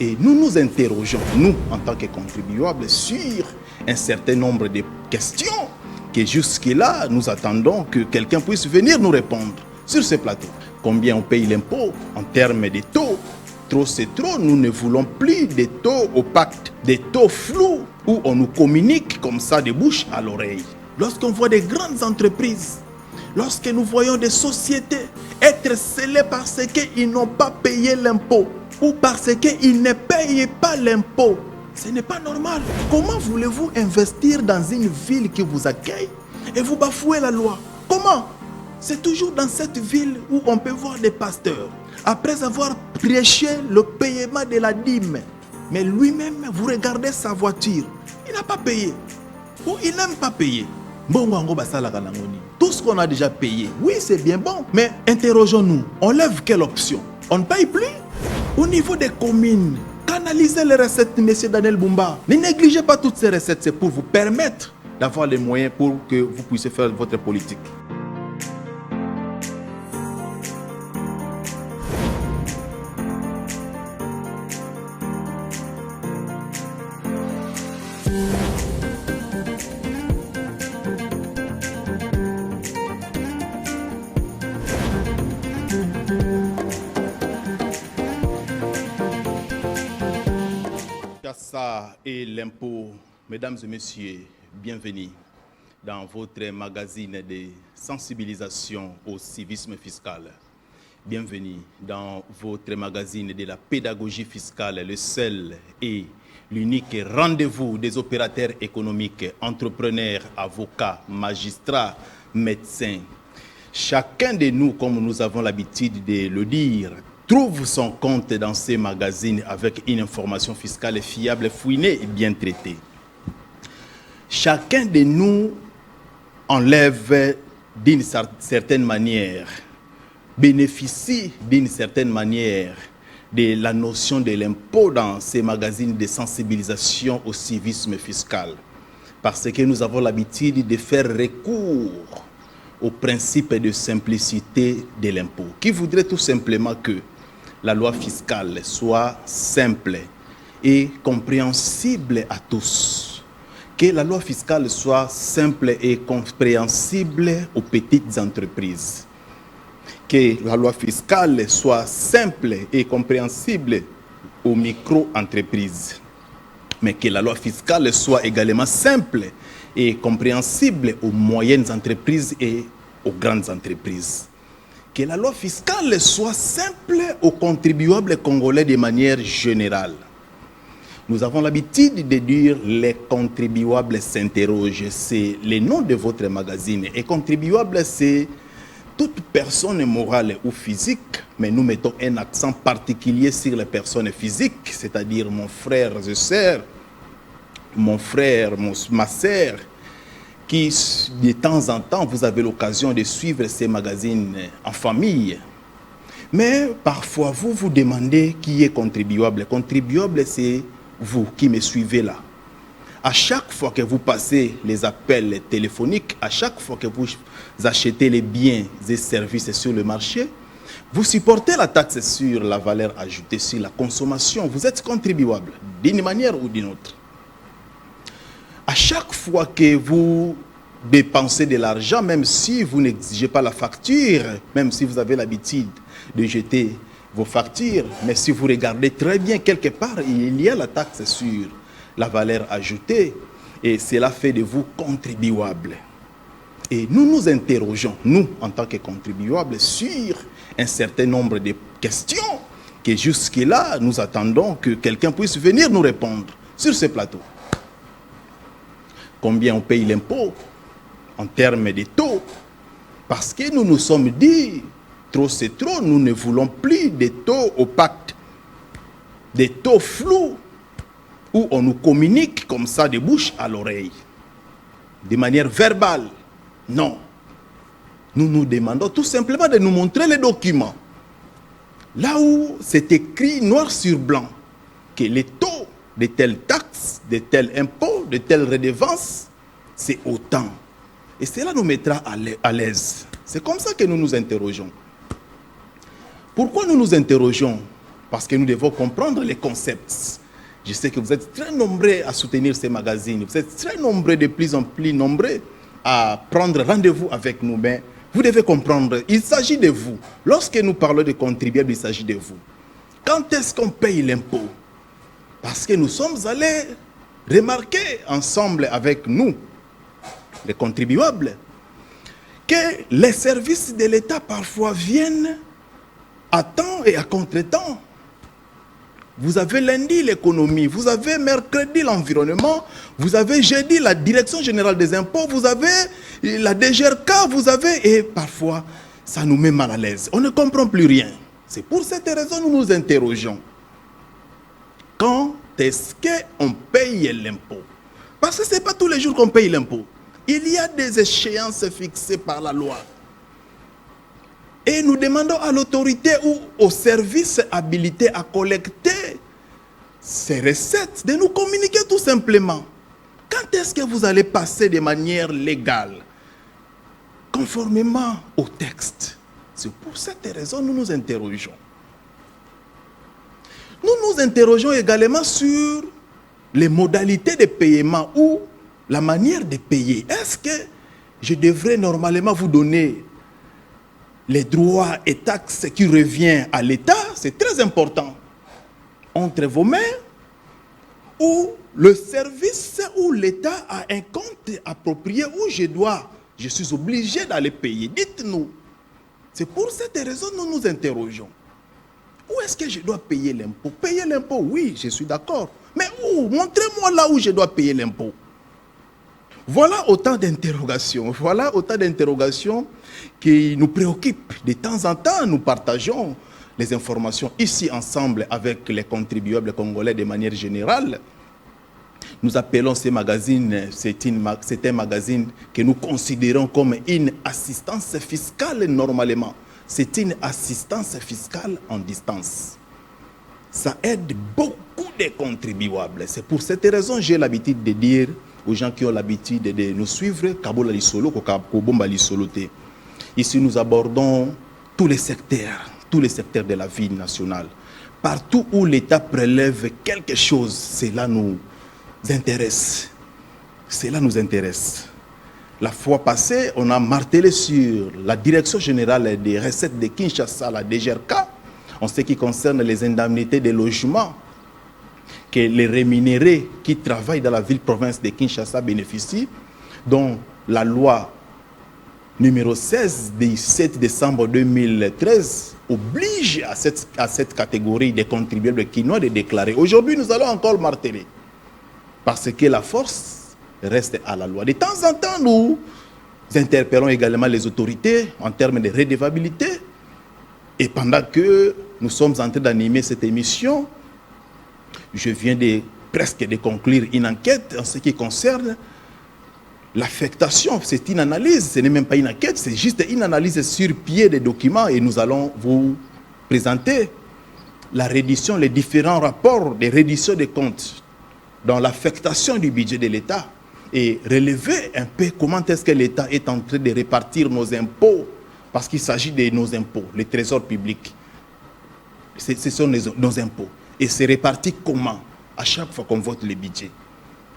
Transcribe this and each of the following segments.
Et nous nous interrogeons, nous, en tant que contribuables, sur un certain nombre de questions que jusque-là, nous attendons que quelqu'un puisse venir nous répondre sur ce plateau. Combien on paye l'impôt en termes de taux? Trop c'est trop, nous ne voulons plus des taux opaques, des taux flous où on nous communique comme ça de bouche à l'oreille. Lorsqu'on voit des grandes entreprises, lorsque nous voyons des sociétés être scellées parce qu'ils n'ont pas payé l'impôt ou parce qu'ils ne payent pas l'impôt, ce n'est pas normal. Comment voulez-vous investir dans une ville qui vous accueille et vous bafouez la loi? Comment? C'est toujours dans cette ville où on peut voir des pasteurs, après avoir prêché le paiement de la dîme, mais lui-même, vous regardez sa voiture, il n'a pas payé, ou il n'aime pas payer. Tout ce qu'on a déjà payé, oui, c'est bien bon, mais interrogeons-nous, on lève quelle option? On ne paye plus? Au niveau des communes, canalisez les recettes, M. Daniel Bumba. Ne négligez pas toutes ces recettes, c'est pour vous permettre d'avoir les moyens pour que vous puissiez faire votre politique. Ça et l'impôt, mesdames et messieurs, bienvenue dans votre magazine de sensibilisation au civisme fiscal. Bienvenue dans votre magazine de la pédagogie fiscale, le seul et l'unique rendez-vous des opérateurs économiques, entrepreneurs, avocats, magistrats, médecins. Chacun de nous, comme nous avons l'habitude de le dire, trouve son compte dans ces magazines avec une information fiscale fiable, fouinée et bien traitée. Chacun de nous enlève d'une certaine manière, bénéficie d'une certaine manière de la notion de l'impôt dans ces magazines de sensibilisation au civisme fiscal. Parce que nous avons l'habitude de faire recours au principe de simplicité de l'impôt, qui voudrait tout simplement que la loi fiscale soit simple et compréhensible à tous. Que la loi fiscale soit simple et compréhensible aux petites entreprises. Que la loi fiscale soit simple et compréhensible aux micro-entreprises. Mais que la loi fiscale soit également simple et compréhensible aux moyennes entreprises et aux grandes entreprises. Que la loi fiscale soit simple aux contribuables congolais de manière générale. Nous avons l'habitude de dire les contribuables s'interrogent. C'est le nom de votre magazine. Et contribuable, c'est toute personne morale ou physique, mais nous mettons un accent particulier sur les personnes physiques, c'est-à-dire mon frère et sœur, mon frère, ma sœur, qui de temps en temps, vous avez l'occasion de suivre ces magazines en famille. Mais parfois, vous vous demandez qui est contribuable. Contribuable, c'est vous qui me suivez là. À chaque fois que vous passez les appels téléphoniques, à chaque fois que vous achetez les biens et services sur le marché, vous supportez la taxe sur la valeur ajoutée, sur la consommation. Vous êtes contribuable d'une manière ou d'une autre. À chaque fois que vous dépensez de l'argent, même si vous n'exigez pas la facture, même si vous avez l'habitude de jeter vos factures, mais si vous regardez très bien quelque part, il y a la taxe sur la valeur ajoutée et cela fait de vous contribuables. Et nous nous interrogeons, nous, en tant que contribuables, sur un certain nombre de questions que jusque-là, nous attendons que quelqu'un puisse venir nous répondre sur ce plateau. Combien on paye l'impôt en termes de taux? Parce que nous nous sommes dit, trop c'est trop, nous ne voulons plus de taux opaques, des taux flous, où on nous communique comme ça de bouche à l'oreille, de manière verbale. Non. Nous nous demandons tout simplement de nous montrer les documents. Là où c'est écrit noir sur blanc que les taux de telle taxe, de tel impôt, de telle redevance, c'est autant. Et cela nous mettra à l'aise. C'est comme ça que nous nous interrogeons. Pourquoi nous nous interrogeons? parce que nous devons comprendre les concepts. Je sais que vous êtes très nombreux à soutenir ces magazines, vous êtes très nombreux, de plus en plus nombreux à prendre rendez-vous avec nous, mais vous devez comprendre, il s'agit de vous. Lorsque nous parlons de contribuables, il s'agit de vous. Quand est-ce qu'on paye l'impôt? Parce que nous sommes allés remarquer ensemble avec nous, les contribuables, que les services de l'État parfois viennent à temps et à contre-temps. Vous avez lundi l'économie, vous avez mercredi l'environnement, vous avez jeudi la direction générale des impôts, vous avez la DGRK, vous avez... Et parfois, ça nous met mal à l'aise. On ne comprend plus rien. C'est pour cette raison que nous nous interrogeons. Quand est-ce qu'on paye l'impôt? Parce que ce n'est pas tous les jours qu'on paye l'impôt. Il y a des échéances fixées par la loi. Et nous demandons à l'autorité ou au service habilité à collecter ces recettes de nous communiquer tout simplement. Quand est-ce que vous allez passer de manière légale, conformément au texte? C'est pour cette raison que nous nous interrogeons. Nous nous interrogeons également sur les modalités de paiement ou la manière de payer. Est-ce que je devrais normalement vous donner les droits et taxes qui reviennent à l'État? C'est très important. Entre vos mains, ou le service où l'État a un compte approprié où je suis obligé d'aller payer. Dites-nous. C'est pour cette raison que nous nous interrogeons. Où est-ce que je dois payer l'impôt? Payer l'impôt, oui, je suis d'accord. Mais où? Montrez-moi là où je dois payer l'impôt. Voilà autant d'interrogations. Voilà autant d'interrogations qui nous préoccupent. De temps en temps, nous partageons les informations ici ensemble avec les contribuables congolais de manière générale. Nous appelons ces magazines, c'est un magazine que nous considérons comme une assistance fiscale normalement. C'est une assistance fiscale en distance. Ça aide beaucoup de contribuables. C'est pour cette raison que j'ai l'habitude de dire aux gens qui ont l'habitude de nous suivre, Kabola Lisolo, Kobomba Lisolo. Ici, nous abordons tous les secteurs de la vie nationale. Partout où l'État prélève quelque chose, cela nous intéresse. Cela nous intéresse. La fois passée, on a martelé sur la direction générale des recettes de Kinshasa, la DGRK, en ce qui concerne les indemnités de logement que les rémunérés qui travaillent dans la ville-province de Kinshasa bénéficient, dont la loi numéro 16 du 7 décembre 2013 oblige à cette catégorie de contribuables qui n'ont de déclarer. Aujourd'hui, nous allons encore marteler, parce que la force reste à la loi. De temps en temps, nous interpellons également les autorités en termes de redevabilité. Et pendant que nous sommes en train d'animer cette émission, je viens presque de conclure une enquête en ce qui concerne l'affectation. C'est une analyse, ce n'est même pas une enquête, c'est juste une analyse sur pied des documents et nous allons vous présenter la reddition, les différents rapports de reddition des comptes dans l'affectation du budget de l'État et relever un peu comment est-ce que l'État est en train de répartir nos impôts, parce qu'il s'agit de nos impôts, les trésors publics. Ce sont nos impôts. Et c'est réparti comment à chaque fois qu'on vote le budget,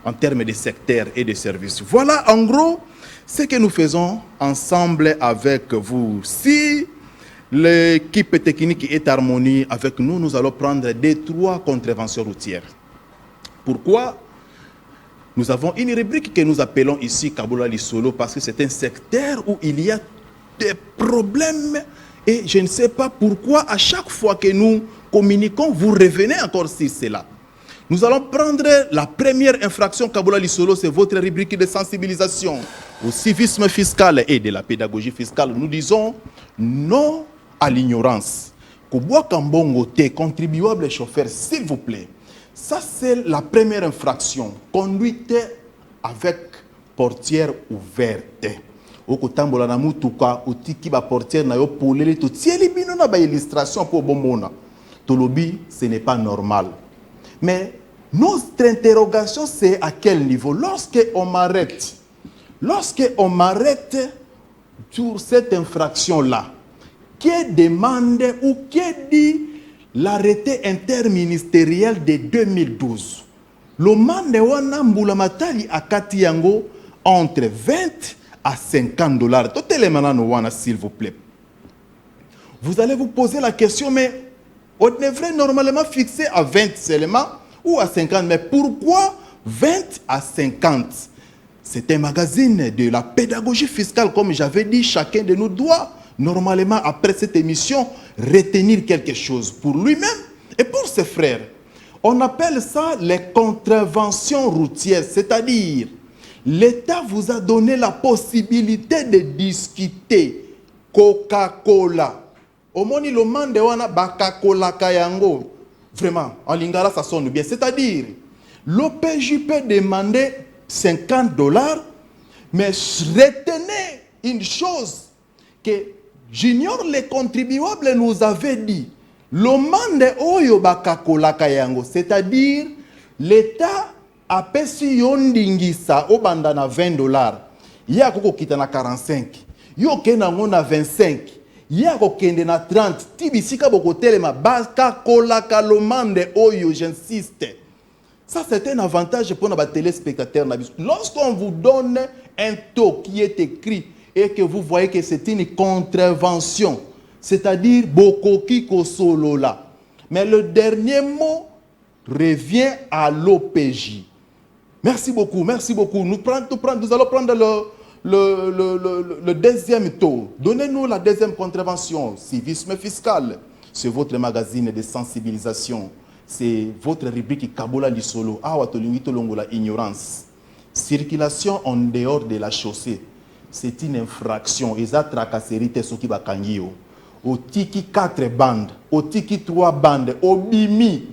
en termes de secteurs et de services. Voilà en gros ce que nous faisons ensemble avec vous. Si l'équipe technique est harmonie avec nous, nous allons prendre 3 contraventions routières. Pourquoi? Nous avons une rubrique que nous appelons ici Kabola Lisolo parce que c'est un secteur où il y a des problèmes et je ne sais pas pourquoi à chaque fois que nous communiquons, vous revenez encore sur cela. Nous allons prendre la première infraction Kabola Lisolo, c'est votre rubrique de sensibilisation au civisme fiscal et de la pédagogie fiscale. Nous disons non à l'ignorance. Koboa Kambongo te contribuable chauffeur, s'il vous plaît. Ça, c'est la première infraction. Conduite avec portière ouverte. Okotambola na mutuka otiki ba portière na yo polele to tieli bino na ba illustration pour bomona. Tolobi, ce n'est pas normal. Mais notre interrogation, c'est à quel niveau? Lorsqu'on m'arrête sur cette infraction-là, qui demande ou qui dit l'arrêté interministériel de 2012. Le mande wana mbulamatali akati yango entre 20 à 50 dollars. Totele manano wana, s'il vous plaît. Vous allez vous poser la question, mais on devrait normalement fixer à 20 seulement ou à 50. Mais pourquoi 20 à 50? C'est un magazine de la pédagogie fiscale, comme j'avais dit. Chacun de nous doit, normalement, après cette émission, retenir quelque chose pour lui-même et pour ses frères. On appelle ça les contraventions routières, c'est-à-dire l'État vous a donné la possibilité de discuter Coca-Cola. Au moni le mande wana bakakola kayango. Vraiment, en lingala ça sonne bien. C'est-à-dire, l'OPJ peut demander 50 dollars, mais retenez une chose que j'ignore les contribuables nous avaient dit. Le mande oyo bakakola kayango, c'est-à-dire l'État a pesi yondingisa au bandana 20 dollars. Ya koko kita na 45. Yo kenango na 25. Ya kokende na 30. Tibisika bokotelema bakakola kalomande oyo, j'insiste. Ça, c'est un avantage pour nos téléspectateurs. Lorsqu'on vous donne un taux qui est écrit et que vous voyez que c'est une contravention, c'est-à-dire Bokoki Kosolola. Mais le dernier mot revient à l'OPJ. Merci beaucoup, merci beaucoup. Nous allons prendre le deuxième taux. Donnez-nous la deuxième contravention, civisme fiscal. C'est votre magazine de sensibilisation. C'est votre rubrique Kabola Lisolo. La ignorance. Circulation en dehors de la chaussée. C'est une infraction. Eza tracasserie te soki bakangio. Otiki 4 bandes. Otiki 3 bandes. Obimi.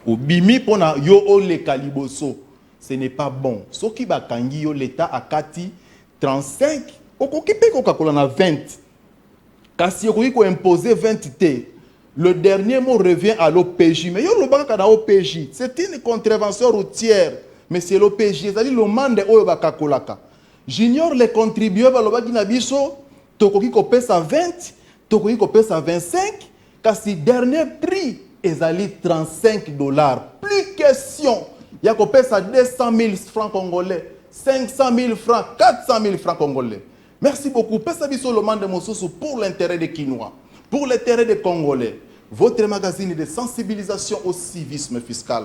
Obimi pona yo ole kaliboso. Ce n'est pas bon. Soki bakangio l'État akati 35. Okokipe Coca-Cola na 20. Kasi okoki ko imposer 20 te. Le dernier mot revient à l'OPJ. Mais yo le baka na OPJ. C'est une contravention routière. Mais c'est l'OPJ. C'est-à-dire le mande oyo bakakolaka. J'ignore les contribuables balobaki na biso. Tokoki ko pesa 20. Tokoki ko pesa 25. Kasi dernier prix ezali 35 dollars. Plus question. Ya ko pesa 200 000 francs congolais. 500 000 francs. 400 000 francs congolais. Merci beaucoup. Pesa biso le mande mosusu pour l'intérêt des Kinois. Pour l'intérêt des Congolais, votre magazine de sensibilisation au civisme fiscal,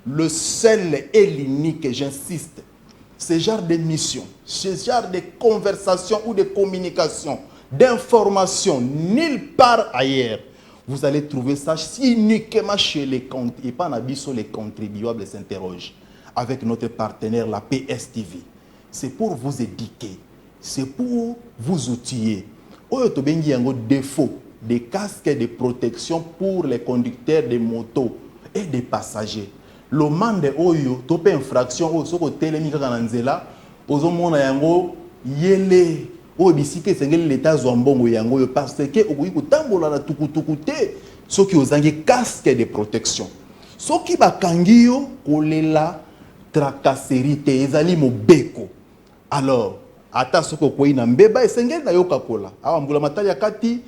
le seul et l'unique, j'insiste, ce genre d'émission, ce genre de conversation ou de communication, d'information, nulle part ailleurs, vous allez trouver ça uniquement chez les comptes. Et pas en les contribuables s'interrogent avec notre partenaire, la PSTV. C'est pour vous éduquer, c'est pour vous outiller. Oyo tobengi yango défaut des casques de protection pour les conducteurs de motos et des passagers. Le mande oyo tope infraction oyo soko telemi kaka na nzela ozomona yango yele oyo bisika esengeli l'État zwa mbongo yango oyo parce que okoki kotambola na tukutuku te soki ozangi casque de protection. Soki bakangi yo kolela tracasserie te ezali mobeko. Alors ata soko koyi na mbeba esengeli na yo kakola awa mbula matali akati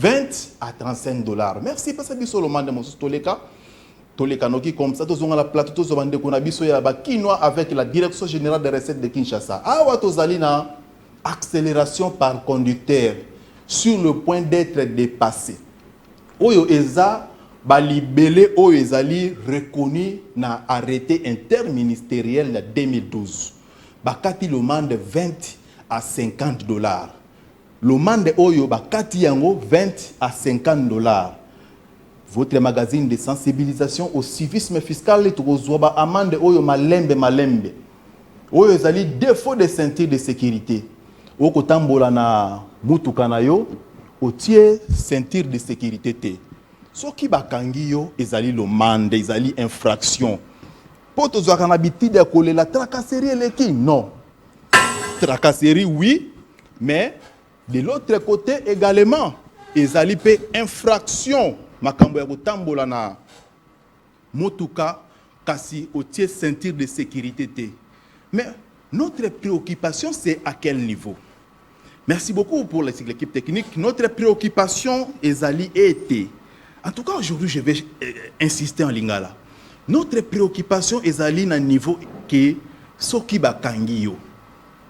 20 à 35 dollars. Merci parce que le monde de Toleka. Toleka noki comme ça, tous on a la plateau, tous on a des biso ya bakinois avec la direction générale des recettes de Kinshasa. Awa tozalina accélération par conducteur sur le point d'être dépassé. Oyo eza balibele oyo ezali reconnu na arrêté interministériel de 2012. Bakati le monde 20 à 50 dollars. Le mande oyo bakati yango 20 à 50 dollars. Votre magazine de sensibilisation au civisme fiscal tokozwa amande oyo malembe. Oyo ezali défaut de ceinture de sécurité. Oko tambola na mutuka na yo, otie ceinture de sécurité te. Soki bakangi yo ezali le mande, ezali infraction. Poto zwa kana bitide ya kolela tracasserie leki non. Tracasserie oui, mais de l'autre côté également, ezali pe infraction makambo ya kotambola na motuka kasi otie ceinture de sécurité te. Mais notre préoccupation c'est à quel niveau? Merci beaucoup pour l'équipe technique. Notre préoccupation ezali été En tout cas, aujourd'hui, je vais insister en lingala. Notre préoccupation est à un niveau que Soki Bakangi yo.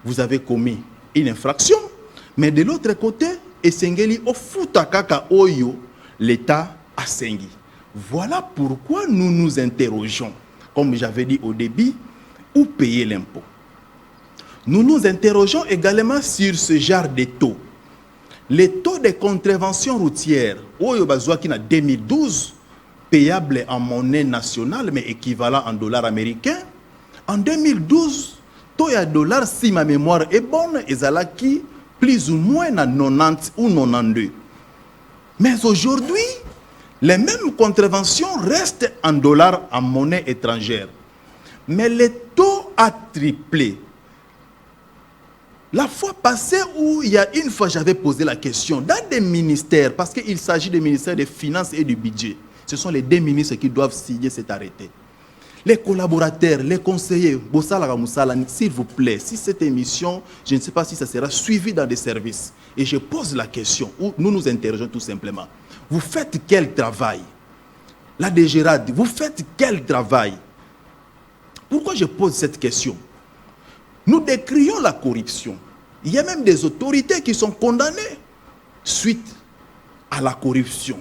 Vous avez commis une infraction, mais de l'autre côté, Esengeli Ofutakaka Oyo, l'État a sengi. Voilà pourquoi nous nous interrogeons, comme j'avais dit au début, où payer l'impôt. Nous nous interrogeons également sur ce genre de taux. Les taux de contravention routière, Oyo Bazouaki en 2012, payable en monnaie nationale, mais équivalent en dollars américains. En 2012, taux de dollars, si ma mémoire est bonne, ezalaki plus ou moins à 90 ou 92. Mais aujourd'hui, les mêmes contraventions restent en dollars en monnaie étrangère. Mais le taux a triplé. La fois passée où il y a une fois j'avais posé la question, dans des ministères, parce qu'il s'agit des ministères des Finances et du Budget, ce sont les deux ministres qui doivent signer cet arrêté. Les collaborateurs, les conseillers, s'il vous plaît, si cette émission, je ne sais pas si ça sera suivi dans des services, et je pose la question, où nous nous interrogeons tout simplement. Vous faites quel travail? La DGRAD, vous faites quel travail? Pourquoi je pose cette question? Nous décrions la corruption. Il y a même des autorités qui sont condamnées suite à la corruption.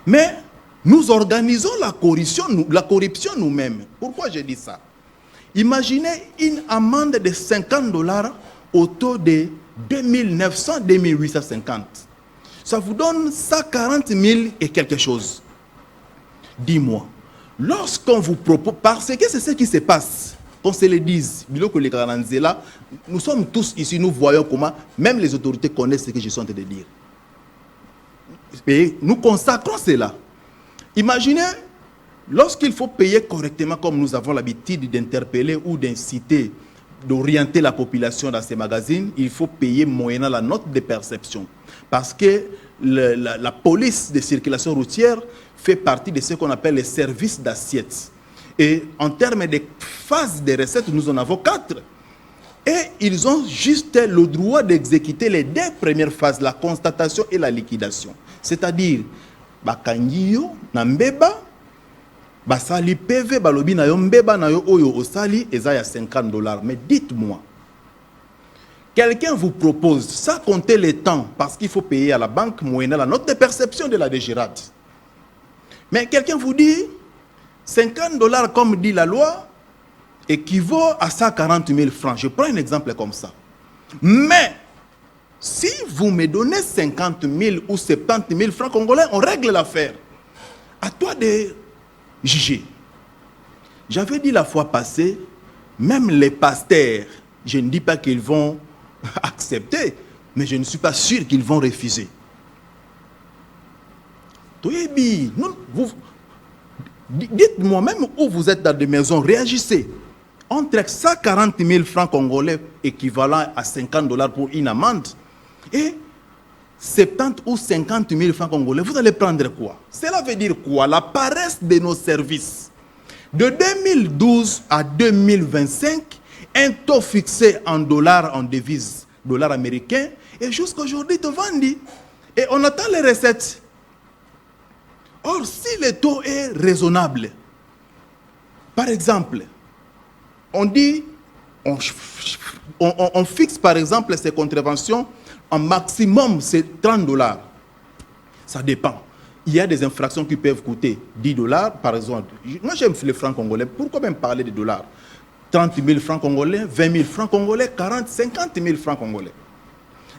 Mais nous organisons la corruption nous-mêmes. Pourquoi je dis ça? Imaginez une amende de 50 $ au taux de 2900, 2850. Ça vous donne 140 000 et quelque chose. Dis-moi, lorsqu'on vous propose, parce que c'est ce qui se passe, qu'on se le dise, nous sommes tous ici, nous voyons comment, même les autorités connaissent ce que je suis en train de dire. Et nous consacrons cela. Imaginez, lorsqu'il faut payer correctement, comme nous avons l'habitude d'interpeller ou d'inciter, d'orienter la population dans ces magazines, il faut payer moyennant la note de perception. Parce que la police de circulation routière fait partie de ce qu'on appelle les services d'assiette. Et en termes de phases de recettes, nous en avons 4. Et ils ont juste le droit d'exécuter les 2 premières phases, la constatation et la liquidation. C'est-à-dire, Bakangiyo, Nambeba, Basali PV, Balobi na yo mbeba na yo oyo osali, eza ya 50 $. Mais dites-moi, quelqu'un vous propose, sans compter les temps, parce qu'il faut payer à la banque moyennant la note de perception de la DGRAD. Mais quelqu'un vous dit, 50 $, comme dit la loi, équivaut à 140 000 francs. Je prends un exemple comme ça. Mais, si vous me donnez 50 000 ou 70 000 francs congolais, on règle l'affaire. À toi de juger. J'avais dit la fois passée, même les pasteurs, je ne dis pas qu'ils vont accepter, mais je ne suis pas sûr qu'ils vont refuser. Dites-moi, même où vous êtes dans des maisons, réagissez. Entre 140 000 francs congolais équivalent à 50 $ pour une amende et 70 ou 50 000 francs congolais, vous allez prendre quoi? Cela veut dire quoi? La paresse de nos services. De 2012 à 2025, un taux fixé en dollars, en devises, dollars américains, et jusqu'à aujourd'hui, te vendit. Et on attend les recettes. Or, si le taux est raisonnable, par exemple, on dit, on fixe par exemple ces contraventions, en maximum c'est 30 $. Ça dépend. Il y a des infractions qui peuvent coûter 10 $, par exemple. Moi j'aime les francs congolais, pourquoi même parler de dollars? 30 000 francs congolais, 20 000 francs congolais, 40, 50 000 francs congolais.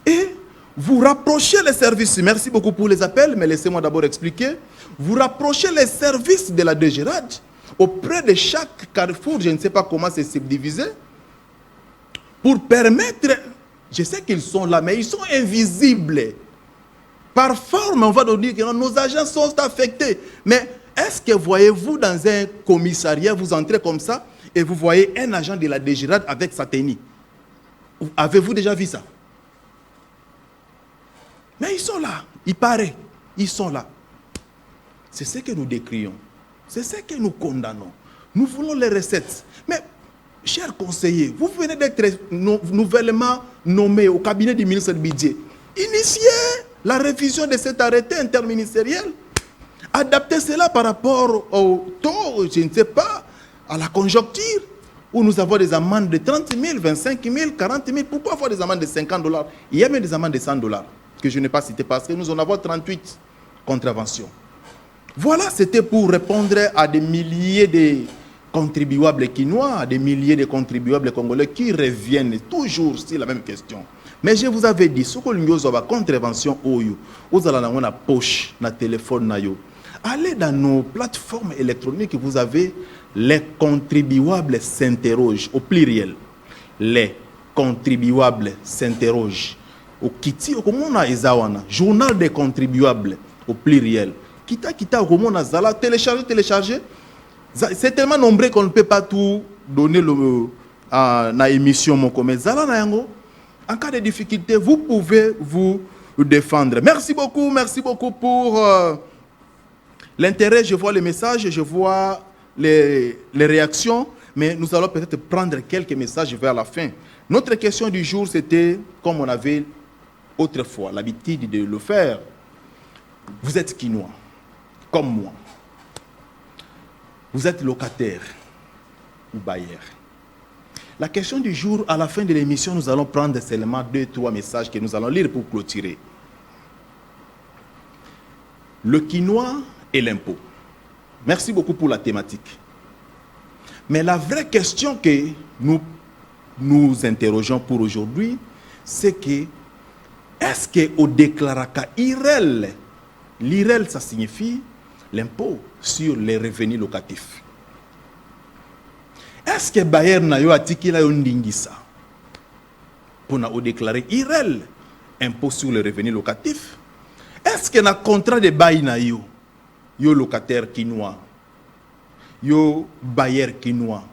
Et vous rapprochez les services, merci beaucoup pour les appels, mais laissez-moi d'abord expliquer. Vous rapprochez les services de la DGRAD auprès de chaque carrefour, je ne sais pas comment c'est subdivisé, pour permettre, je sais qu'ils sont là, mais ils sont invisibles. Par forme, on va nous dire que nos agents sont affectés. Mais est-ce que voyez-vous dans un commissariat, vous entrez comme ça, et vous voyez un agent de la DGRAD avec sa tenue? Avez-vous déjà vu ça? Mais ils sont là, il paraît, ils sont là. C'est ce que nous décrions, c'est ce que nous condamnons. Nous voulons les recettes. Mais, chers conseillers, vous venez d'être nouvellement nommé au cabinet du ministre du Budget. Initiez la révision de cet arrêté interministériel Adapter cela par rapport au taux, je ne sais pas, à la conjoncture, où nous avons des amendes de 30 000, 25 000, 40 000. Pourquoi avoir des amendes de 50 $? Il y a même des amendes de 100 $, que je n'ai pas citées parce que nous en avons 38 contraventions. Voilà, c'était pour répondre à des milliers de contribuables quinois, à des milliers de contribuables congolais qui reviennent toujours sur la même question. Mais je vous avais dit, ce que nous avons contravention, vous allez dans la poche, dans le téléphone, allez dans nos plateformes électroniques, vous avez les contribuables s'interrogent au pluriel. Les contribuables s'interrogent. Au Kiti, au Komona Ezawana, journal des contribuables au pluriel. Kita, au Komona Zala, télécharger. C'est tellement nombreux qu'on ne peut pas tout donner à l'émission. Zala Nayango. En cas de difficulté, vous pouvez vous défendre. Merci beaucoup pour l'intérêt. Je vois les messages, je vois les réactions, mais nous allons peut-être prendre quelques messages vers la fin. Notre question du jour, c'était, comme on avait autrefois l'habitude de le faire, vous êtes quinois, comme moi. Vous êtes locataire ou bailleur. La question du jour, à la fin de l'émission, nous allons prendre seulement 2-3 messages que nous allons lire pour clôturer. Le quinois et l'impôt. Merci beaucoup pour la thématique. Mais la vraie question que nous interrogeons pour aujourd'hui, c'est que est-ce qu'au déclaraka IREL, l'IREL ça signifie l'impôt sur les revenus locatifs. Est-ce que Bayer n'a eu atiki la yondingisa pour nous déclarer IREL, impôt sur les revenus locatifs? Est-ce que na contrat de bail na yo locataire quinois, yo bailleur quinois?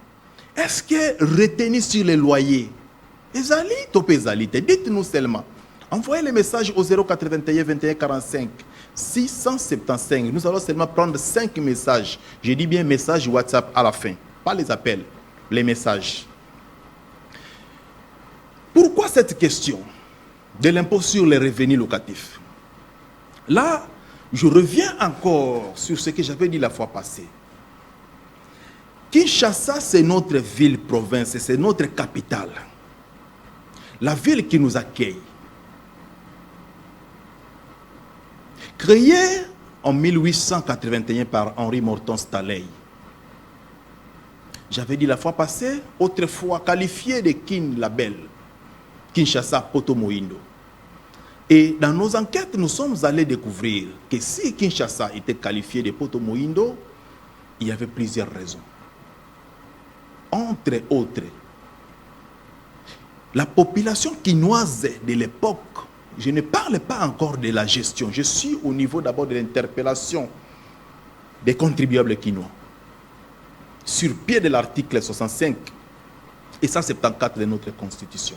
Est-ce que retenu sur les loyers? Ezali topé ezali te. Dites-nous seulement. Envoyez les messages au 081 21 45 675. Nous allons seulement prendre 5 messages. Je dis bien messages WhatsApp à la fin, pas les appels. Les messages. Pourquoi cette question de l'impôt sur les revenus locatifs? Là, je reviens encore sur ce que j'avais dit la fois passée. Kinshasa, c'est notre ville-province, c'est notre capitale. La ville qui nous accueille. Créée en 1881 par Henri Morton Staley. J'avais dit la fois passée, autrefois qualifié de Kin Label, Kinshasa Poto Moindo. Et dans nos enquêtes, nous sommes allés découvrir que si Kinshasa était qualifié de Poto Moindo, il y avait plusieurs raisons. Entre autres, la population quinoise de l'époque, je ne parle pas encore de la gestion, je suis au niveau d'abord de l'interpellation des contribuables quinois. Sur pied de l'article 65 et 174 de notre Constitution.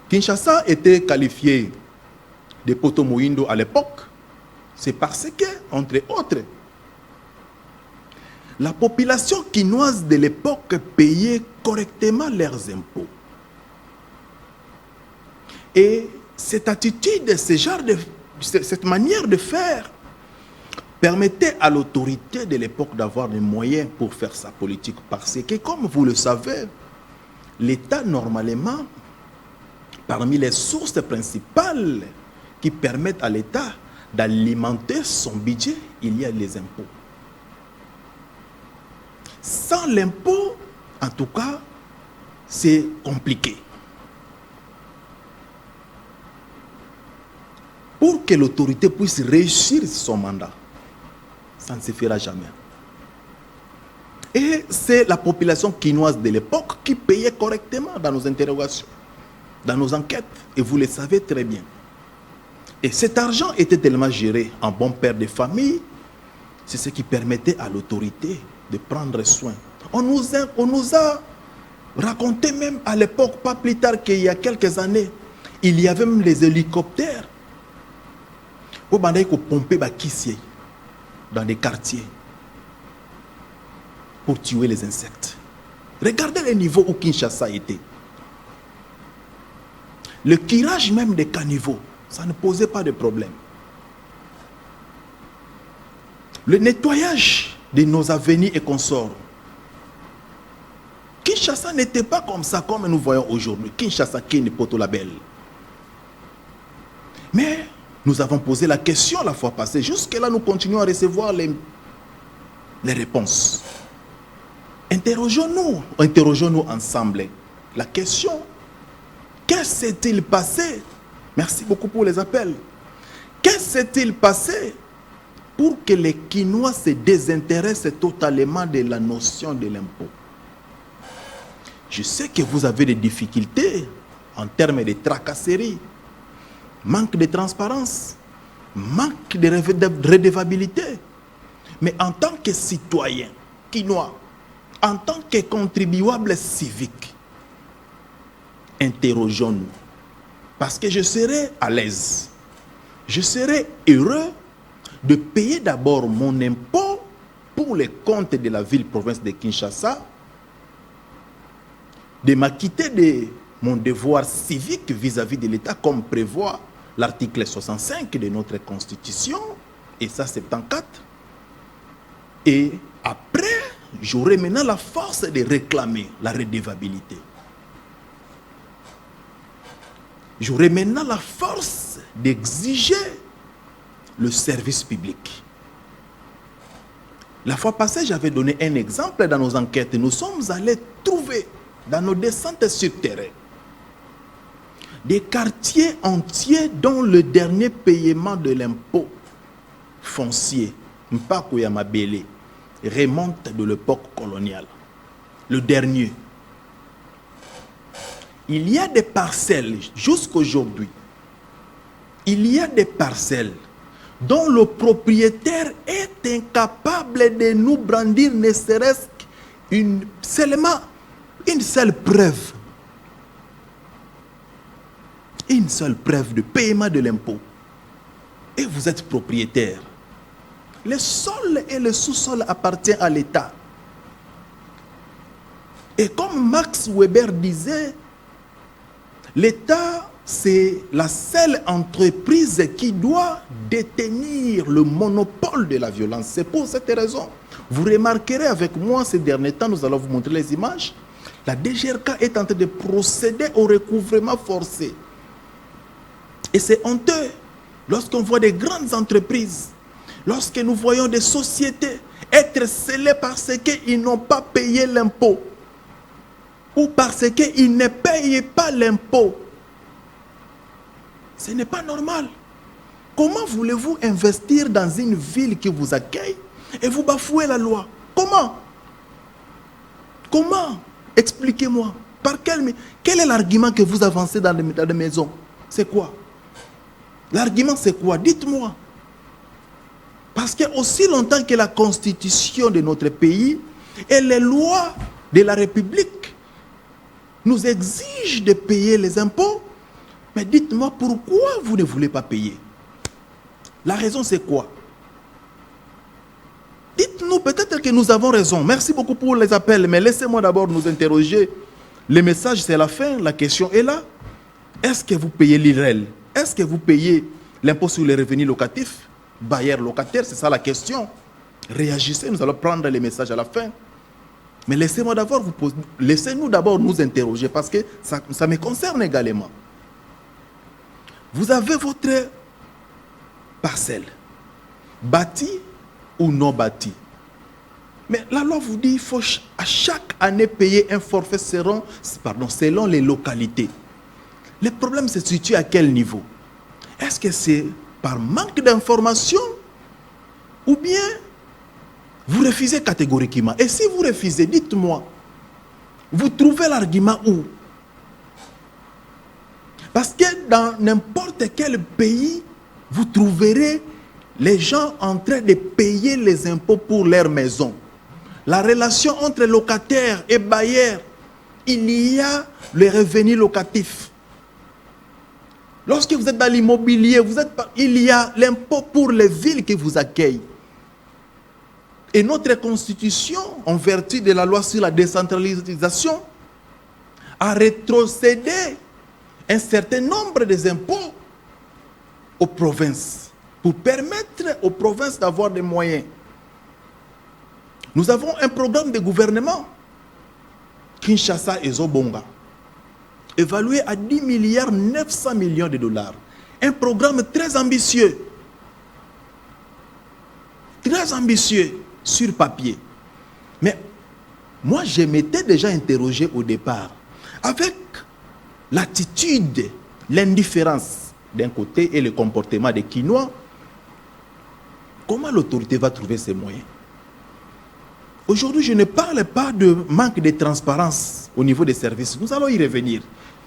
Kinshasa était qualifié de Poto Moindo à l'époque, c'est parce que, entre autres, la population quinoise de l'époque payait correctement leurs impôts. Et cette attitude, cette manière de faire, permettait à l'autorité de l'époque d'avoir des moyens pour faire sa politique. Parce que, comme vous le savez, l'État, normalement, parmi les sources principales qui permettent à l'État d'alimenter son budget, il y a les impôts. Sans l'impôt, en tout cas, c'est compliqué. Pour que l'autorité puisse réussir son mandat, ça ne se fera jamais. Et c'est la population quinoise de l'époque qui payait correctement dans nos interrogations, dans nos enquêtes, et vous le savez très bien. Et cet argent était tellement géré en bon père de famille, c'est ce qui permettait à l'autorité de prendre soin. On nous a raconté même à l'époque, pas plus tard qu'il y a quelques années, il y avait même les hélicoptères pour pomper dans des quartiers pour tuer les insectes. Regardez le niveau où Kinshasa était. Le curage même des caniveaux Ça ne posait pas de problème. Le nettoyage de nos avenirs et consorts. Kinshasa n'était pas comme ça, comme nous voyons aujourd'hui. Kinshasa, qui n'est pas tout la belle. Mais nous avons posé la question la fois passée. Jusque-là, nous continuons à recevoir les réponses. Interrogeons-nous ensemble. La question, qu'est-ce qui s'est-il passé? Merci beaucoup pour les appels. Qu'est-ce qui s'est-il passé pour que les Kinois se désintéressent totalement de la notion de l'impôt? Je sais que vous avez des difficultés en termes de tracasserie, manque de transparence, manque de redevabilité. Mais en tant que citoyen Kinois, en tant que contribuable civique, interrogeons-nous. Parce que je serai à l'aise, je serai heureux de payer d'abord mon impôt pour les comptes de la ville-province de Kinshasa, de m'acquitter de mon devoir civique vis-à-vis de l'État, comme prévoit l'article 65 de notre Constitution, et ça 74. Et après, j'aurai maintenant la force de réclamer la redevabilité. J'aurai maintenant la force d'exiger le service public. La fois passée, j'avais donné un exemple dans nos enquêtes. Nous sommes allés trouver dans nos descentes sur terrain des quartiers entiers dont le dernier paiement de l'impôt foncier, Mpakoya Mabele, remonte de l'époque coloniale. Le dernier. Il y a des parcelles, jusqu'aujourd'hui, il y a des parcelles dont le propriétaire est incapable de nous brandir ne serait-ce seulement une seule preuve. Une seule preuve de paiement de l'impôt. Et vous êtes propriétaire. Le sol et le sous-sol appartiennent à l'État. Et comme Max Weber disait, l'État, c'est la seule entreprise qui doit détenir le monopole de la violence. C'est pour cette raison. Vous remarquerez avec moi ces derniers temps, nous allons vous montrer les images. La DGRK est en train de procéder au recouvrement forcé. Et c'est honteux lorsqu'on voit des grandes entreprises, lorsque nous voyons des sociétés être scellées parce qu'ils n'ont pas payé l'impôt ou parce qu'ils ne payent pas l'impôt. Ce n'est pas normal. Comment voulez-vous investir dans une ville qui vous accueille et vous bafouez la loi? Comment? Comment? Expliquez-moi. Quel est l'argument que vous avancez dans les maisons? C'est quoi? L'argument c'est quoi? Dites-moi. Parce que aussi longtemps que la constitution de notre pays et les lois de la République nous exigent de payer les impôts, mais dites-moi pourquoi vous ne voulez pas payer? La raison c'est quoi? Dites-nous, peut-être que nous avons raison. Merci beaucoup pour les appels, mais laissez-moi d'abord nous interroger. Le message c'est la fin, la question est là. Est-ce que vous payez l'IREL? Est-ce que vous payez l'impôt sur les revenus locatifs? Bailleurs locataires, c'est ça la question. Réagissez, nous allons prendre les messages à la fin. Mais laissez-moi d'abord vous poser, laissez-nous d'abord nous interroger parce que ça me concerne également. Vous avez votre parcelle, bâtie ou non bâtie. Mais la loi vous dit qu'il faut à chaque année payer un forfait selon les localités. Le problème se situe à quel niveau? Est-ce que c'est par manque d'information ou bien vous refusez catégoriquement? Et si vous refusez, dites-moi, vous trouvez l'argument où? Parce que dans n'importe quel pays, vous trouverez les gens en train de payer les impôts pour leur maison. La relation entre locataires et bailleurs, il y a le revenu locatif. Lorsque vous êtes dans l'immobilier, il y a l'impôt pour les villes qui vous accueillent. Et notre constitution, en vertu de la loi sur la décentralisation, a rétrocédé un certain nombre des impôts aux provinces, pour permettre aux provinces d'avoir des moyens. Nous avons un programme de gouvernement, Kinshasa et Zobonga, évalué à 10 milliards 900 millions de dollars. Un programme très ambitieux sur papier. Mais moi, je m'étais déjà interrogé au départ, avec l'attitude, l'indifférence d'un côté et le comportement des Kinois, comment l'autorité va trouver ses moyens? Aujourd'hui, je ne parle pas de manque de transparence au niveau des services. Nous allons y revenir.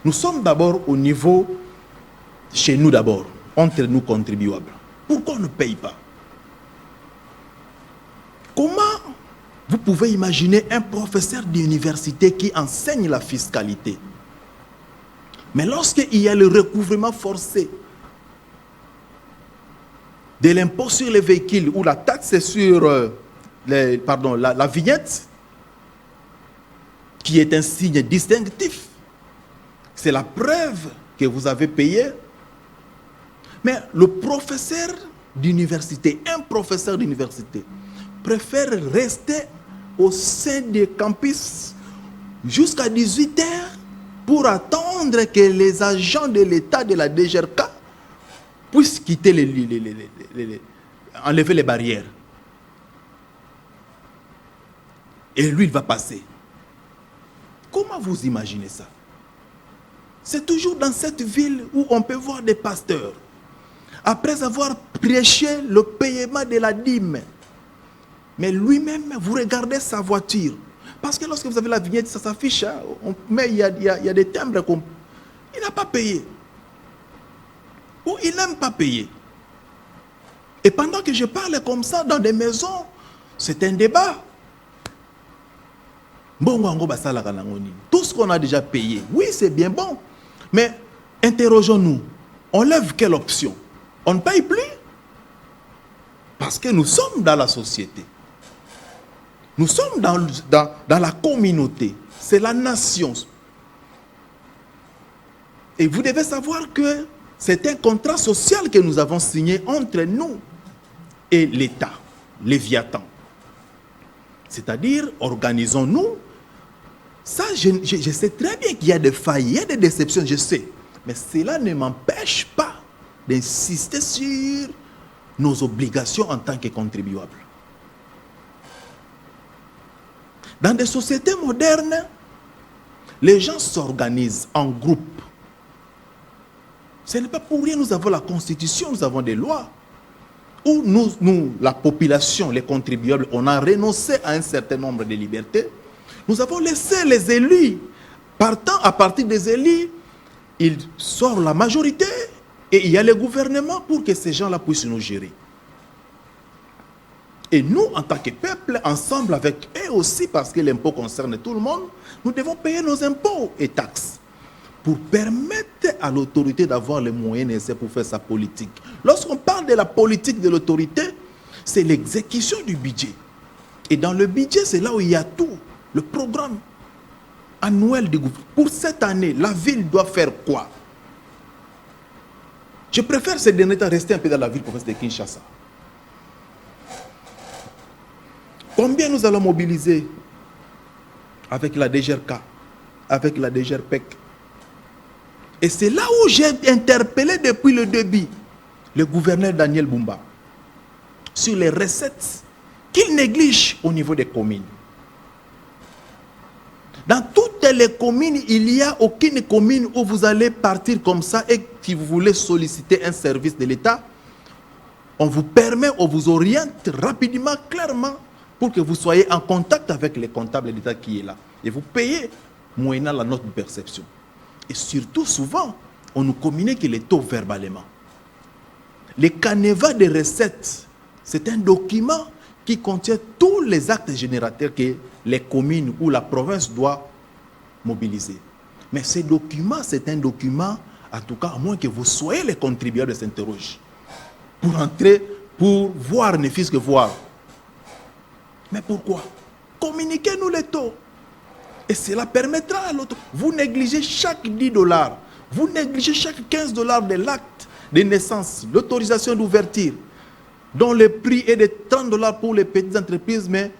Nous sommes d'abord au niveau, chez nous d'abord, entre nous contribuables. Pourquoi on ne paye pas? Comment vous pouvez imaginer un professeur d'université qui enseigne la fiscalité? Mais lorsqu'il y a le recouvrement forcé de l'impôt sur les véhicules ou la taxe sur la vignette, qui est un signe distinctif, c'est la preuve que vous avez payé. Mais le professeur d'université, un professeur d'université, préfère rester au sein des campus jusqu'à 18 h pour attendre que les agents de l'État de la DGRK puissent quitter enlever les barrières. Et lui, il va passer. Comment vous imaginez ça? C'est toujours dans cette ville où on peut voir des pasteurs, après avoir prêché le paiement de la dîme, mais lui-même, vous regardez sa voiture. Parce que lorsque vous avez la vignette, ça s'affiche, hein, mais il y a des timbres qu'on... Il n'a pas payé. Ou il n'aime pas payer. Et pendant que je parle comme ça dans des maisons, c'est un débat. Tout ce qu'on a déjà payé, oui, c'est bien bon. Mais interrogeons-nous, on lève quelle option? On ne paye plus? Parce que nous sommes dans la société. Nous sommes dans la communauté. C'est la nation. Et vous devez savoir que c'est un contrat social que nous avons signé entre nous et l'État, Léviathan. C'est-à-dire, organisons-nous. Ça, je sais très bien qu'il y a des failles, il y a des déceptions, je sais. Mais cela ne m'empêche pas d'insister sur nos obligations en tant que contribuables. Dans des sociétés modernes, les gens s'organisent en groupe. Ce n'est pas pour rien, nous avons la Constitution, nous avons des lois. Où nous, la population, les contribuables, on a renoncé à un certain nombre de libertés. Nous avons laissé les élus. Partant à partir des élus, il sort la majorité et il y a le gouvernement pour que ces gens-là puissent nous gérer. Et nous, en tant que peuple, ensemble avec eux aussi, parce que l'impôt concerne tout le monde, nous devons payer nos impôts et taxes pour permettre à l'autorité d'avoir les moyens nécessaires pour faire sa politique. Lorsqu'on parle de la politique de l'autorité, c'est l'exécution du budget. Et dans le budget, c'est là où il y a tout. Le programme annuel du gouvernement. Pour cette année, la ville doit faire quoi? Je préfère ces derniers temps rester un peu dans la ville province de Kinshasa. Combien nous allons mobiliser avec la DGRK, avec la DGRPEC? Et c'est là où j'ai interpellé depuis le début le gouverneur Daniel Bumba sur les recettes qu'il néglige au niveau des communes. Dans toutes les communes, il n'y a aucune commune où vous allez partir comme ça et que vous voulez solliciter un service de l'État. On vous permet, on vous oriente rapidement, clairement, pour que vous soyez en contact avec les comptables de l'État qui est là. Et vous payez moyennant la note de perception. Et surtout, souvent, on nous communique les taux verbalement. Le canevas des recettes, c'est un document qui contient tous les actes générateurs que les communes ou la province doit mobiliser. Mais ce document, c'est un document, en tout cas, à moins que vous soyez les contribuables s'interrogent, pour entrer, pour voir, ne fût-ce que voir. Mais pourquoi? Communiquez-nous les taux. Et cela permettra à l'autre. Vous négligez chaque $10, vous négligez chaque $15 de l'acte de naissance, l'autorisation d'ouverture, dont le prix est de $30 pour les petites entreprises, mais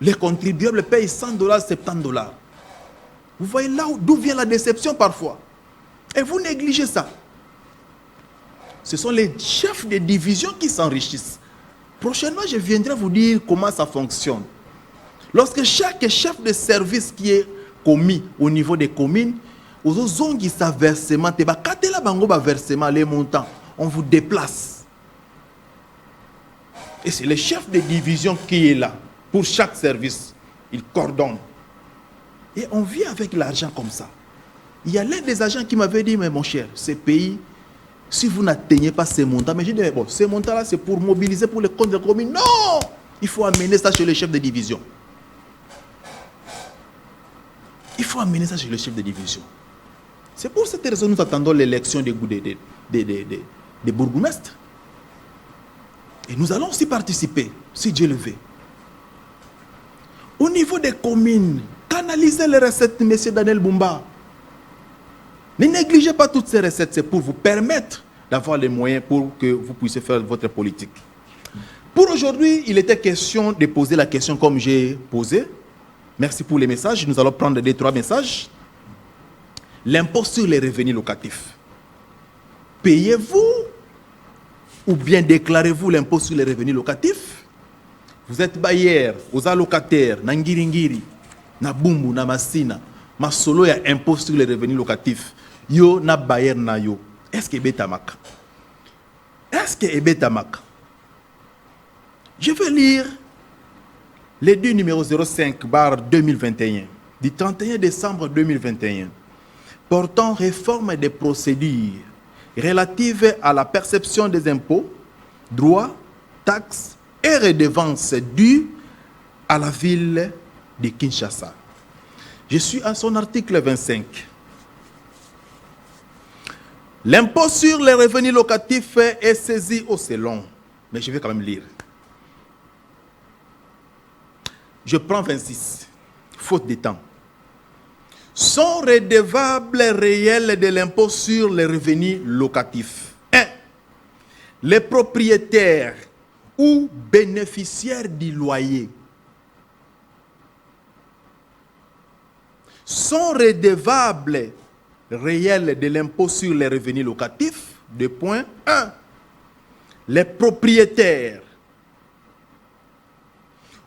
les contribuables payent $100, $70. Vous voyez là d'où vient la déception parfois. Et vous négligez ça. Ce sont les chefs de division qui s'enrichissent. Prochainement, je viendrai vous dire comment ça fonctionne. Lorsque chaque chef de service qui est commis au niveau des communes, aux zones qui savent versement, versement, les montants, on vous déplace. Et c'est le chef de division qui est là pour chaque service. Il coordonne. Et on vit avec l'argent comme ça. Il y a l'un des agents qui m'avait dit, mais mon cher, ces pays, si vous n'atteignez pas ces montants, mais j'ai dit, bon, ces montants-là, c'est pour mobiliser pour les comptes de communes. Non! Il faut amener ça chez le chef de division. Il faut amener ça chez le chef de division. C'est pour cette raison que nous attendons l'élection des bourgmestres. Et nous allons aussi participer, si Dieu le veut. Au niveau des communes, canalisez les recettes, M. Daniel Bumba. Ne négligez pas toutes ces recettes, c'est pour vous permettre d'avoir les moyens pour que vous puissiez faire votre politique. Pour aujourd'hui, il était question de poser la question comme j'ai posé. Merci pour les messages. Nous allons prendre 2-3 messages. L'impôt sur les revenus locatifs. Payez-vous ou bien déclarez-vous l'impôt sur les revenus locatifs? Vous êtes bailleur, aux allocataires, na Ngiringiri, na Bumbu, na Massina, ma solo ya impôt sur les revenus locatifs. Yo na bailleur na yo. Est-ce que Betamak? Est-ce que Betamak? Je vais lire l'édit numéro 05/2021 du 31 décembre 2021 portant réforme des procédures relatives à la perception des impôts, droits, taxes et redevances dues à la ville de Kinshasa. Je suis à son article 25. L'impôt sur les revenus locatifs est saisi au selon. Mais je vais quand même lire. Je prends 26, faute de temps. Sont redevables réels de l'impôt sur les revenus locatifs. 1. Les propriétaires ou bénéficiaires du loyer. Sont redevables réels de l'impôt sur les revenus locatifs. 2.1. Les propriétaires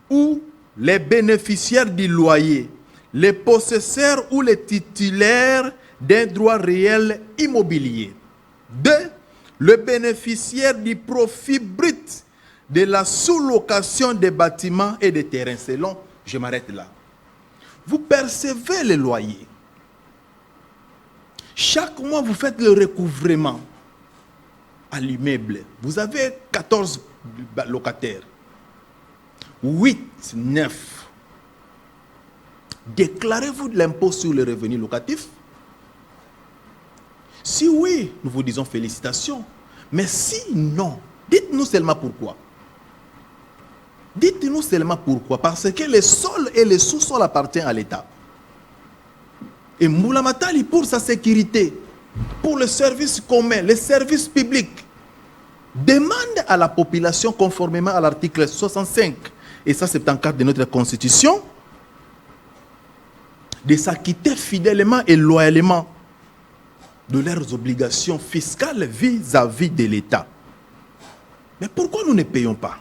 ou les bénéficiaires du loyer, les possesseurs ou les titulaires d'un droit réel immobilier. 2. Le bénéficiaire du profit brut de la sous-location des bâtiments et des terrains. C'est long, je m'arrête là. Vous percevez les loyers. Chaque mois, vous faites le recouvrement à l'immeuble. Vous avez 14 locataires. 8, 9. Déclarez-vous de l'impôt sur les revenus locatifs? Si oui, nous vous disons félicitations. Mais si non, dites-nous seulement pourquoi. Dites-nous seulement pourquoi. Parce que les sols et les sous-sols appartiennent à l'État. Et Moulamatali, pour sa sécurité, pour le service commun, les services publics, demande à la population, conformément à l'article 65, et ça c'est en cadre de notre constitution, de s'acquitter fidèlement et loyalement de leurs obligations fiscales vis-à-vis de l'État. Mais pourquoi nous ne payons pas?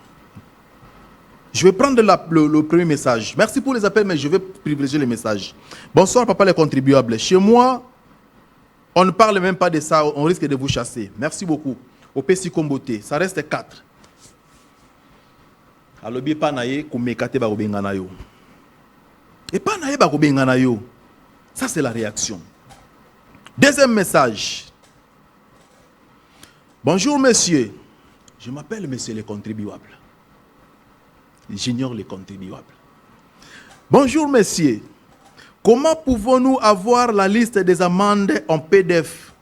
Je vais prendre le premier message. Merci pour les appels, mais je vais privilégier les messages. Bonsoir, papa les contribuables. Chez moi, on ne parle même pas de ça, on risque de vous chasser. Merci beaucoup. Au PC Comboté, ça reste 4. Alobi panaye kumekate ba obengana yo. Et panaye ba obengana yo. Ça c'est la réaction. Deuxième message. Bonjour monsieur. Je m'appelle monsieur les contribuables. J'ignore les contribuables. Bonjour messieurs. Comment pouvons-nous avoir la liste des amendes en PDF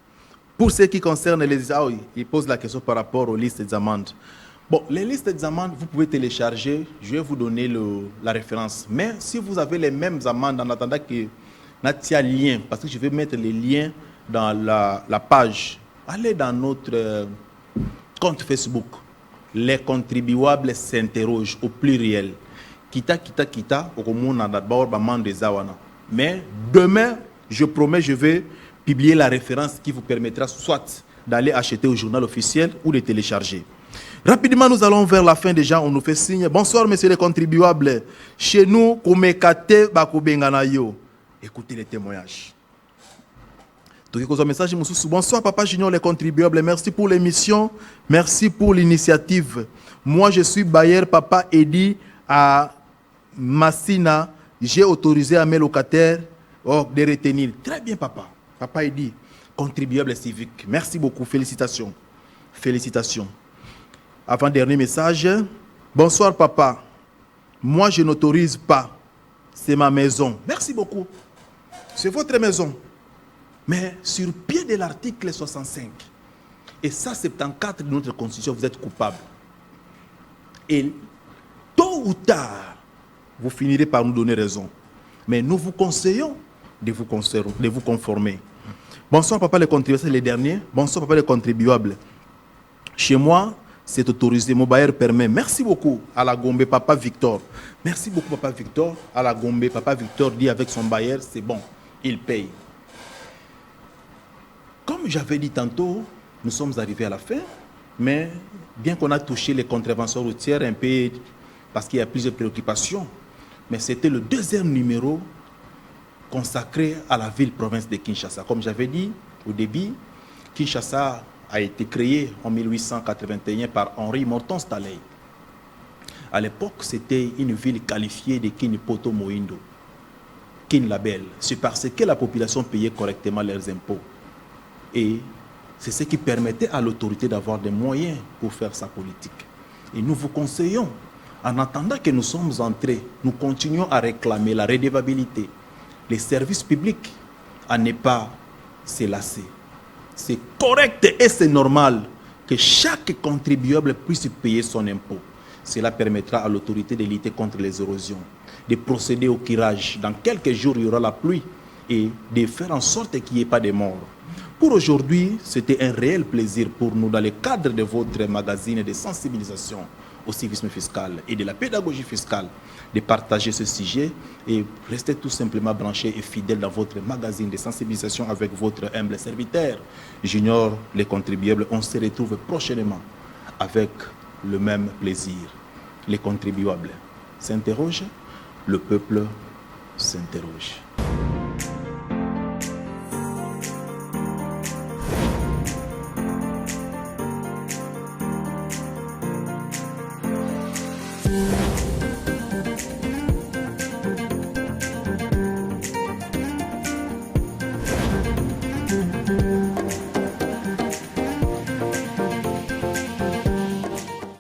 pour ce qui concerne les... Ah oui, il pose la question par rapport aux listes des amendes. Bon, les listes des amendes, vous pouvez télécharger. Je vais vous donner la référence. Mais si vous avez les mêmes amendes, en attendant que Natia lien, parce que je vais mettre les liens dans la page allez dans notre compte Facebook. Les contribuables s'interrogent au pluriel. Kita, au monde d'abord, des awana. Mais demain, je promets, je vais publier la référence qui vous permettra soit d'aller acheter au journal officiel ou de télécharger. Rapidement, nous allons vers la fin déjà. On nous fait signe. Bonsoir, messieurs les contribuables. Chez nous, Komekate Bakobenganayo. Écoutez les témoignages. Bonsoir, Papa Junior, les contribuables. Merci pour l'émission. Merci pour l'initiative. Moi, je suis Bayer Papa Eddy à Massina. J'ai autorisé à mes locataires de retenir. Très bien, Papa. Papa Eddy, contribuable civique. Merci beaucoup. Félicitations. Félicitations. Avant-dernier message. Bonsoir, Papa. Moi, je n'autorise pas. C'est ma maison. Merci beaucoup. C'est votre maison. Mais sur pied de l'article 65 et 174 de notre Constitution, vous êtes coupable. Et tôt ou tard, vous finirez par nous donner raison. Mais nous vous conseillons de vous conformer. Bonsoir, Papa, les contribuables, c'est les derniers. Bonsoir, Papa, les contribuables. Chez moi, c'est autorisé. Mon bailleur permet. Merci beaucoup à la Gombe, Papa Victor. Merci beaucoup, Papa Victor. À la Gombe, Papa Victor dit avec son bailleur, c'est bon, il paye. Comme j'avais dit tantôt, nous sommes arrivés à la fin, mais bien qu'on a touché les contraventions routières un peu, parce qu'il y a plusieurs préoccupations, mais c'était le deuxième numéro consacré à la ville-province de Kinshasa. Comme j'avais dit au début, Kinshasa a été créé en 1881 par Henri Morton Staley. À l'époque, c'était une ville qualifiée de Kinipoto Moindo, Kin Label. C'est parce que la population payait correctement leurs impôts. Et c'est ce qui permettait à l'autorité d'avoir des moyens pour faire sa politique. Et nous vous conseillons, en attendant que nous sommes entrés, nous continuons à réclamer la redevabilité, les services publics, à ne pas se lasser. C'est correct et c'est normal que chaque contribuable puisse payer son impôt. Cela permettra à l'autorité de lutter contre les érosions, de procéder au curage. Dans quelques jours, il y aura la pluie et de faire en sorte qu'il n'y ait pas de morts. Pour aujourd'hui, c'était un réel plaisir pour nous, dans le cadre de votre magazine de sensibilisation au civisme fiscal et de la pédagogie fiscale, de partager ce sujet et rester tout simplement branché et fidèle dans votre magazine de sensibilisation avec votre humble serviteur, Junior les contribuables. On se retrouve prochainement avec le même plaisir. Les contribuables s'interrogent, le peuple s'interroge.